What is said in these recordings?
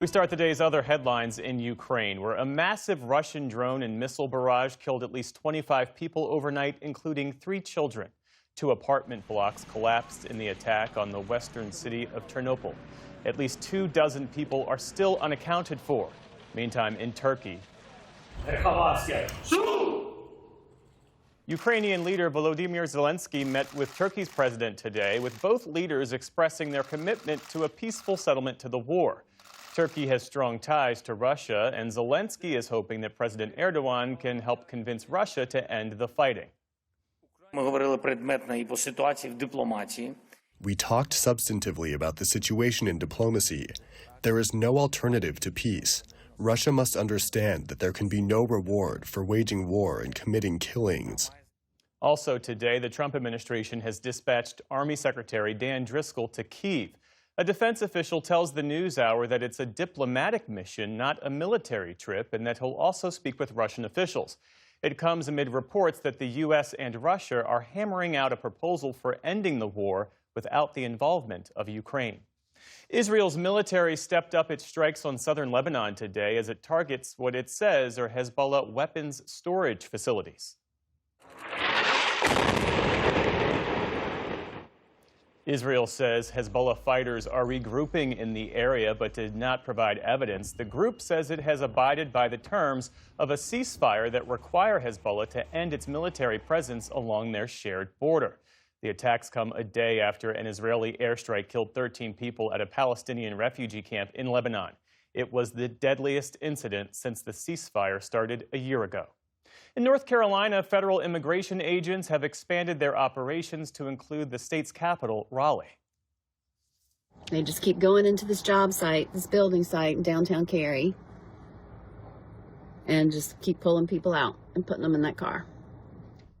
We start the day's other headlines in Ukraine, where a massive Russian drone and missile barrage killed at least 25 people overnight, including 3 children. 2 apartment blocks collapsed in the attack on the western city of Ternopil. At least 24 people are still unaccounted for. Meantime, in Turkey, Ukrainian leader Volodymyr Zelensky met with Turkey's president today, with both leaders expressing their commitment to a peaceful settlement to the war. Turkey has strong ties to Russia, and Zelensky is hoping that President Erdogan can help convince Russia to end the fighting. We talked substantively about the situation in diplomacy. There is no alternative to peace. Russia must understand that there can be no reward for waging war and committing killings. Also today, the Trump administration has dispatched Army Secretary Dan Driscoll to Kyiv. A defense official tells the NewsHour that it's a diplomatic mission, not a military trip, and that he'll also speak with Russian officials. It comes amid reports that the U.S. and Russia are hammering out a proposal for ending the war without the involvement of Ukraine. Israel's military stepped up its strikes on southern Lebanon today as it targets what it says are Hezbollah weapons storage facilities. Israel says Hezbollah fighters are regrouping in the area but did not provide evidence. The group says it has abided by the terms of a ceasefire that require Hezbollah to end its military presence along their shared border. The attacks come a day after an Israeli airstrike killed 13 people at a Palestinian refugee camp in Lebanon. It was the deadliest incident since the ceasefire started a year ago. In North Carolina, federal immigration agents have expanded their operations to include the state's capital, Raleigh. They just keep going into this job site, this building site in downtown Cary, and just keep pulling people out and putting them in that car.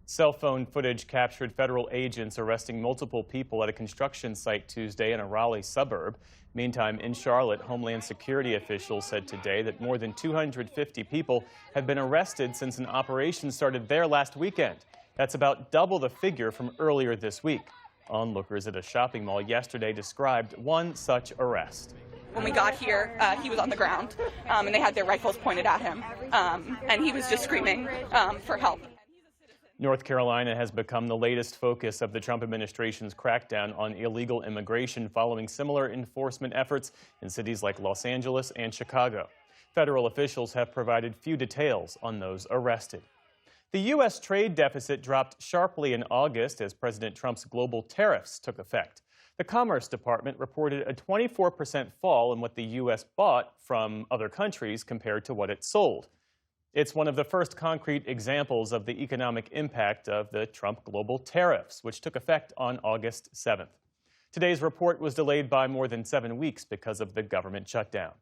Cell phone footage captured federal agents arresting multiple people at a construction site Tuesday in a Raleigh suburb. Meantime, in Charlotte, Homeland Security officials said today that more than 250 people have been arrested since an operation started there last weekend. That's about double the figure from earlier this week. Onlookers at a shopping mall yesterday described one such arrest. When we got here, he was on the ground, and they had their rifles pointed at him, and he was just screaming for help. North Carolina has become the latest focus of the Trump administration's crackdown on illegal immigration following similar enforcement efforts in cities like Los Angeles and Chicago. Federal officials have provided few details on those arrested. The U.S. trade deficit dropped sharply in August as President Trump's global tariffs took effect. The Commerce Department reported a 24% fall in what the U.S. bought from other countries compared to what it sold. It's one of the first concrete examples of the economic impact of the Trump global tariffs, which took effect on August 7th. Today's report was delayed by more than 7 weeks because of the government shutdown.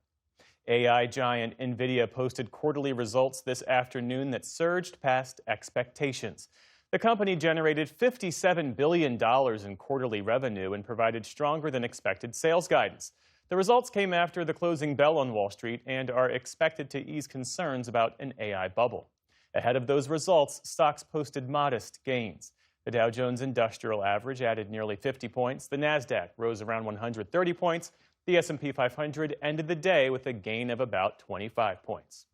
AI giant NVIDIA posted quarterly results this afternoon that surged past expectations. The company generated $57 billion in quarterly revenue and provided stronger than expected sales guidance. The results came after the closing bell on Wall Street and are expected to ease concerns about an AI bubble. Ahead of those results, stocks posted modest gains. The Dow Jones Industrial Average added nearly 50 points. The Nasdaq rose around 130 points. The S&P 500 ended the day with a gain of about 25 points.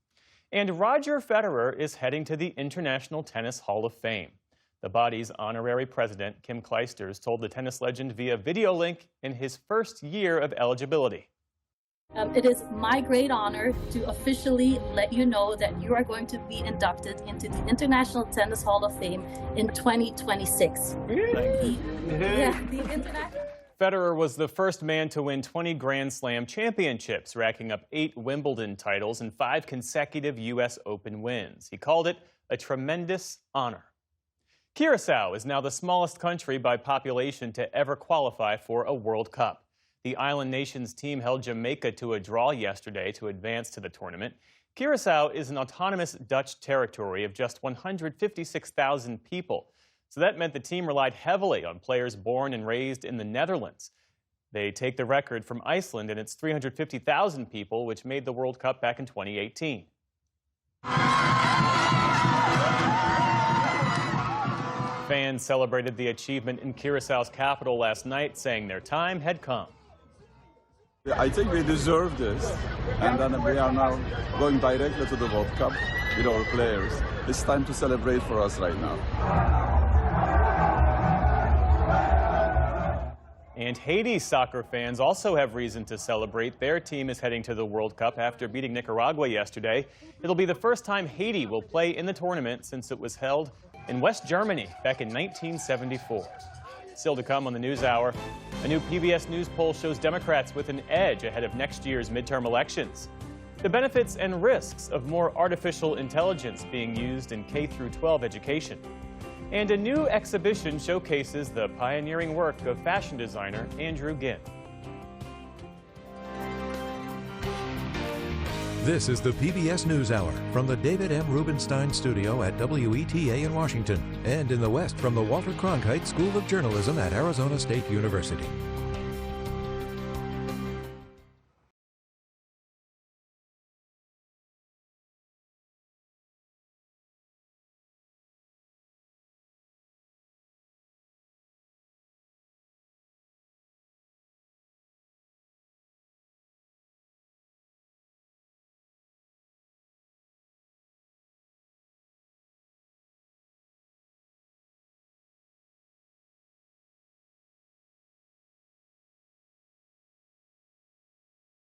And Roger Federer is heading to the International Tennis Hall of Fame. The body's honorary president, Kim Clijsters, told the tennis legend via video link in his first year of eligibility. It is my great honor to officially let you know that you are going to be inducted into the International Tennis Hall of Fame in 2026. Federer was the first man to win 20 Grand Slam championships, racking up 8 Wimbledon titles and 5 consecutive U.S. Open wins. He called it a tremendous honor. Curacao is now the smallest country by population to ever qualify for a World Cup. The island nation's team held Jamaica to a draw yesterday to advance to the tournament. Curacao is an autonomous Dutch territory of just 156,000 people. So that meant the team relied heavily on players born and raised in the Netherlands. They take the record from Iceland and its 350,000 people, which made the World Cup back in 2018. Fans celebrated the achievement in Curaçao's capital last night, saying their time had come. I think we deserve this, and then we are now going directly to the World Cup with our players. It's time to celebrate for us right now. And Haiti soccer fans also have reason to celebrate. Their team is heading to the World Cup after beating Nicaragua yesterday. It'll be the first time Haiti will play in the tournament since it was held in West Germany back in 1974. Still to come on the NewsHour, a new PBS News poll shows Democrats with an edge ahead of next year's midterm elections. The benefits and risks of more artificial intelligence being used in K-12 education. And a new exhibition showcases the pioneering work of fashion designer Andrew Ginn. This is the PBS NewsHour from the David M. Rubenstein Studio at WETA in Washington, and in the West from the Walter Cronkite School of Journalism at Arizona State University.